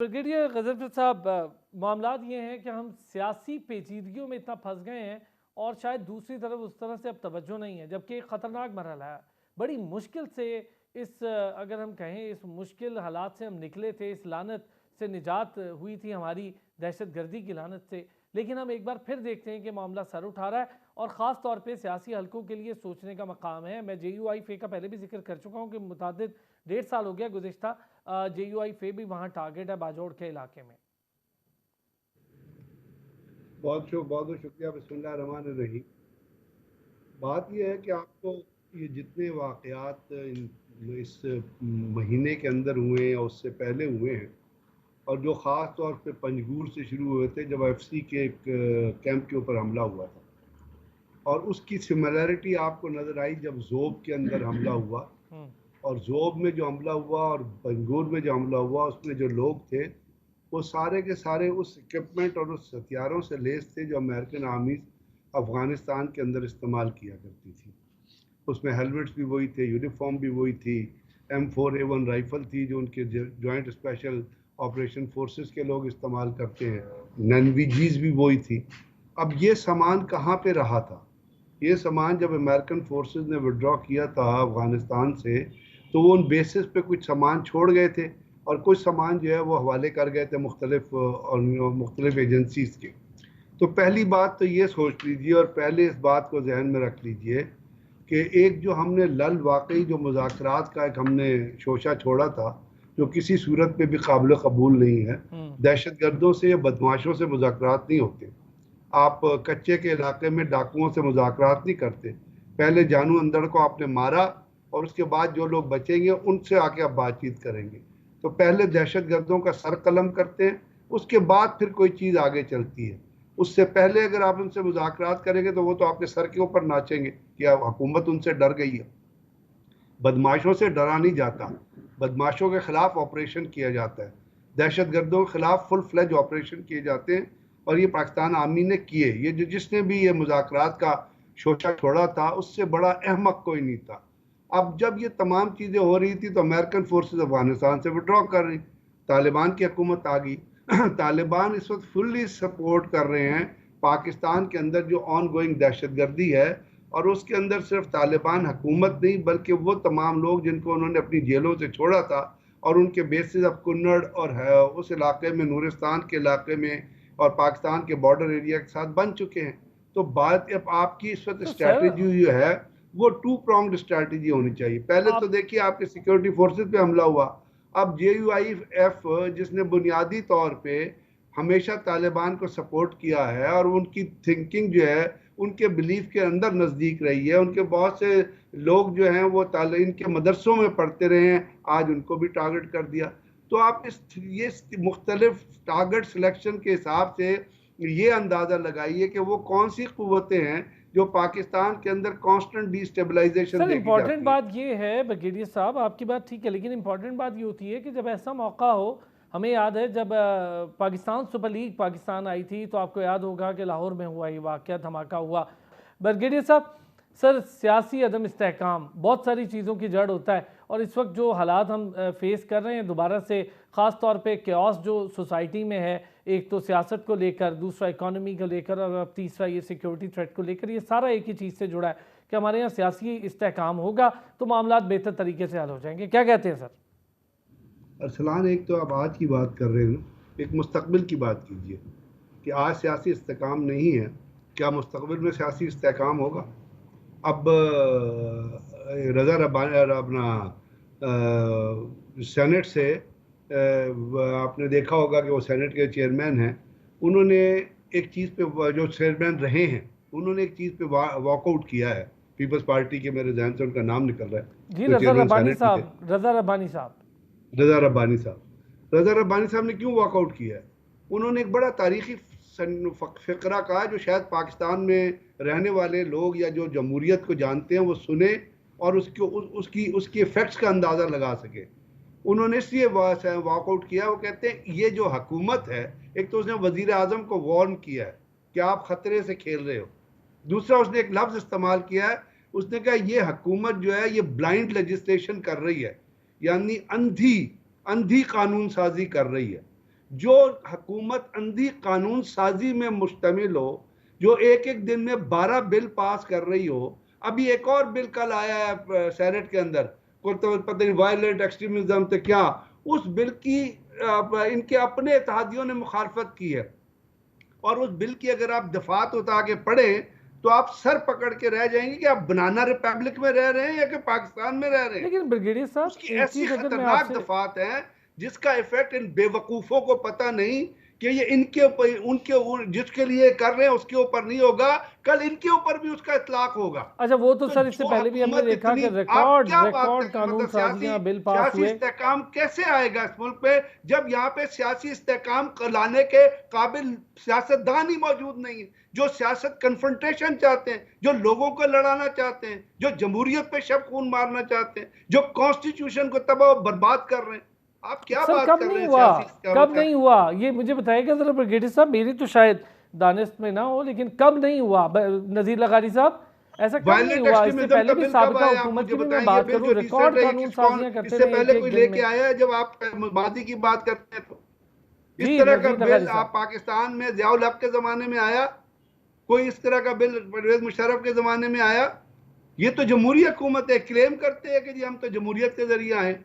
Brigadier Ghazanfar साहब, मामलात ये हैं कि हम सियासी पेचीदगियों में इतना फंस गए हैं और शायद दूसरी तरफ उस तरह से अब तवज्जो नहीं है, जबकि एक ख़तरनाक मरहला है। बड़ी मुश्किल से अगर हम कहें इस मुश्किल हालात से हम निकले थे, इस लानत से निजात हुई थी हमारी, दहशत गर्दी की लानत से। लेकिन हम एक बार फिर देखते हैं कि मामला सर उठा रहा है और ख़ास तौर पे सियासी हलकों के लिए सोचने का मकाम है। मैं JUI फे का पहले भी जिक्र कर चुका हूँ कि मुतादिद 1.5 साल हो गया गुज़िश्ता, JUI फे भी वहाँ टारगेट है बाजोड़ के इलाके में। बहुत बहुत शुक्रिया। बिस्मिल्लाह रहमान रहीम। बात यह है कि आपको ये जितने वाक़यात इस महीने के अंदर हुए हैं और उससे पहले हुए हैं, और जो ख़ास तौर पे पंजगूर से शुरू हुए थे जब FC के एक कैंप के ऊपर हमला हुआ था, और उसकी सिमिलैरिटी आपको नज़र आई जब ज़ोब के अंदर हमला हुआ। और ज़ोब में जो हमला हुआ और पंजगूर में जो हमला हुआ, उसमें जो लोग थे वो सारे के सारे उस इक्विपमेंट और उस हथियारों से लेस थे जो अमेरिकन आर्मीज अफ़गानिस्तान के अंदर इस्तेमाल किया करती थी। उसमें हेलमेट्स भी वही थे, यूनिफॉर्म भी वही थी, M4A1 राइफल थी जो उनके जॉइंट स्पेशल ऑपरेशन फोर्सेस के लोग इस्तेमाल करते हैं, NVGs भी वही थी। अब ये सामान कहाँ पे रहा था? ये सामान जब अमेरिकन फोर्सेस ने विड्रॉ किया था अफगानिस्तान से, तो वो उन बेसिस पे कुछ सामान छोड़ गए थे और कुछ सामान जो है वो हवाले कर गए थे मुख्तलिफ एजेंसीज के। तो पहली बात तो ये सोच लीजिए और पहले इस बात को जहन में रख लीजिए कि एक जो हमने वाकई जो मुज़ाकरात का एक हमने शोशा छोड़ा था, जो किसी सूरत में भी काबिल कबूल नहीं है। दहशत गर्दों से या बदमाशों से मुज़ाकरात नहीं होते। आप कच्चे के इलाके में डाकुओं से मुज़ाकरात नहीं करते। पहले जानू अंदर को आपने मारा और उसके बाद जो लोग बचेंगे उनसे आके आप बातचीत करेंगे। तो पहले दहशत गर्दों का सर कलम करते हैं, उसके बाद फिर कोई चीज़ आगे चलती है। उससे पहले अगर आप उनसे मुज़ाकरात करेंगे तो वो तो आपके सर के ऊपर नाचेंगे कि अब हुकूमत उनसे डर गई है। बदमाशों से डरा नहीं जाता, बदमाशों के खिलाफ ऑपरेशन किया जाता है, दहशत गर्दों के खिलाफ फुल फ्लेज ऑपरेशन किए जाते हैं। और ये पाकिस्तान आर्मी ने किए। ये जो जिसने भी ये मुज़ाकरात का शोशा छोड़ा था उससे बड़ा अहमक कोई नहीं था। अब जब ये तमाम चीज़ें हो रही थी तो अमेरिकन फोर्सेस अफगानिस्तान से विड्रॉ कर रही, तालिबान की हुकूमत आ गई। तालिबान इस वक्त फुल्ली सपोर्ट कर रहे हैं पाकिस्तान के अंदर जो ऑन गोइंग दहशत गर्दी है। और उसके अंदर सिर्फ तालिबान हुकूमत नहीं बल्कि वो तमाम लोग जिनको उन्होंने अपनी जेलों से छोड़ा था और उनके बेसिस अब कुन्नड़ और उस इलाके में, नूरिस्तान के इलाके में और पाकिस्तान के बॉर्डर एरिया के साथ बन चुके हैं। तो बात अब आपकी इस वक्त तो सर स्ट्रैटेजी जो है वो टू प्रोंग्ड स्ट्रैटेजी होनी चाहिए। पहले तो आप देखिए आपके सिक्योरिटी फोर्सेस पे हमला हुआ। अब JUIF जिसने बुनियादी तौर पे हमेशा तालिबान को सपोर्ट किया है और उनकी थिंकिंग जो है उनके बिलीफ के अंदर नज़दीक रही है, उनके बहुत से लोग जो हैं वो इनके मदरसों में पढ़ते रहे हैं, आज उनको भी टारगेट कर दिया। तो आप ये मुख्तलिफ टारगेट सिलेक्शन के हिसाब से ये अंदाज़ा लगाइए कि वो कौन सी क़ुव्वतें हैं जो पाकिस्तान के अंदर कांस्टेंट डिस्टेबलाइजेशन सर देखी इम्पॉर्टेंट जाती है। बात ये है ब्रिगेडियर साहब, आपकी बात ठीक है, लेकिन इम्पॉर्टेंट बात ये होती है कि जब ऐसा मौका हो, हमें याद है जब पाकिस्तान सुपर लीग पाकिस्तान आई थी तो आपको याद होगा कि लाहौर में हुआ ये वाक़या, धमाका हुआ। ब्रिगेडियर साहब, सर सियासी अदम इस्तेहकाम बहुत सारी चीज़ों की जड़ होता है और इस वक्त जो हालात हम फेस कर रहे हैं दोबारा से, ख़ास तौर पे केओस जो सोसाइटी में है, एक तो सियासत को लेकर, दूसरा इकॉनमी को लेकर और अब तीसरा ये सिक्योरिटी थ्रेट को लेकर, ये सारा एक ही चीज़ से जुड़ा है कि हमारे यहाँ सियासी इस्तेहकाम होगा तो मामला बेहतर तरीके से हल हो जाएंगे। क्या कहते हैं सर? अरसलान, एक तो आप आज की बात कर रहे हो, एक मुस्तकबिल की बात कीजिए कि आज सियासी इस्तेहकाम नहीं है, क्या मुस्तकबिल में सियासी इस्तेहकाम होगा? अब रज़ा रब्बानी अपना सेनेट से आपने देखा होगा कि वो सेनेट के चेयरमैन हैं। उन्होंने एक चीज़ पे, जो चेयरमैन रहे हैं, उन्होंने एक चीज़ पे वॉकआउट किया है। पीपल्स पार्टी के, मेरे जहन से उनका नाम निकल रहा है, जी, जो रज़ा चेयरमैन रब्बानी सेनेट में थे, साहब, रज़ा रब्बानी साहब। रज़ा रब्बानी साहब। रज़ा रब्बानी साहब ने क्यों वॉकआउट किया है? उन्होंने एक बड़ा तारीखी फ़िक्रा कहा जो शायद पाकिस्तान में रहने वाले लोग या जो जमहूरियत को जानते हैं वो सुने और उसकी इफ़ेक्ट्स का अंदाज़ा लगा सके। उन्होंने इसलिए वॉकआउट किया। वो कहते हैं ये जो हुकूमत है, एक तो उसने वज़ीर आज़म को वार्न किया है कि आप ख़तरे से खेल रहे हो। दूसरा, उसने एक लफ्ज़ इस्तेमाल किया है, उसने कहा ये हुकूमत जो है ये ब्लाइंड लेजिस्लेशन कर रही है, यानी अंधी अंधी कानून साजी कर रही है। जो हुकूमत अंधी कानून साजी में मुश्तमिल हो, जो एक एक दिन में 12 बिल पास कर रही हो। अभी एक और बिल कल आया है सेनेट के अंदर, कोई तो पता नहीं वायलेंट एक्सट्रीमिज्म से क्या, उस बिल की इनके अपने इत्तेहादियों ने मुखालफत की है। और उस बिल की अगर आप दफात उतार के पढ़ें तो आप सर पकड़ के रह जाएंगे कि आप बनाना रिपब्लिक में रह रहे हैं या कि पाकिस्तान में रह रहे हैं। लेकिन ब्रिगेडियर साहब उसकी एक ऐसी चीज अगर मैं खतरनाक आपसे, दफात है जिसका इफेक्ट इन बेवकूफों को पता नहीं कि ये इनके ऊपर, जिसके लिए कर रहे हैं उसके ऊपर नहीं होगा, कल इनके ऊपर भी उसका इतलाक होगा। अच्छा वो तो तो सर इससे जो पहले भी हमने हुकूमत देखा इतनी, कि आप रिकॉर्ड क्या बात रिकॉर्ड करें, कानून मतलब साजियां बिल पास सियासी हुए। इस्तेहकाम कैसे आएगा इस मुल्क पे जब यहाँ पे सियासी इस्तेहकाम लाने के काबिल सियासतदान ही मौजूद नहीं है, जो सियासत कन्फ्रंटेशन चाहते हैं, जो लोगों को लड़ाना चाहते हैं, जो जमहूरियत पे शब खून मारना चाहते हैं, जो कॉन्स्टिट्यूशन को तबाह बर्बाद कर रहे हैं। आप क्या सर बात कब कर रहे नहीं हैं हुआ, सियासी कब इस्तेहकाम? नहीं हुआ ये मुझे बताइएगा जरा ब्रिगेडियर साहब, मेरी तो शायद दानिश में ना हो, लेकिन कब नहीं हुआ नजीर लगारी साहब, ऐसा कब नहीं वायलेंट हुआ? इससे एक्सट्रीमिज्म का पहले भी बिल कब साबिका आया, आप हुकूमत मुझे की भी मैं बताएं। ये बात बिल करूं, जो रिसेंट रिकॉर्ड है ये कानून किस कौन, साजियां करते इससे रहे एक पहले एक कोई दिन लेके में। आया है जब आप माजी की बात करते हैं तो? इस जी तरह का नजीर लगारी बिल साहब। आप पाकिस्तान में ज़ियाउल हक के ज़माने में आया? कोई इस तरह का बिल परवेज मुशर्रफ के ज़माने में आया? ये तो जमहूरी हुकूमत है, क्लेम करते हैं कि जी हम तो जमहूरियत के जरिए आए।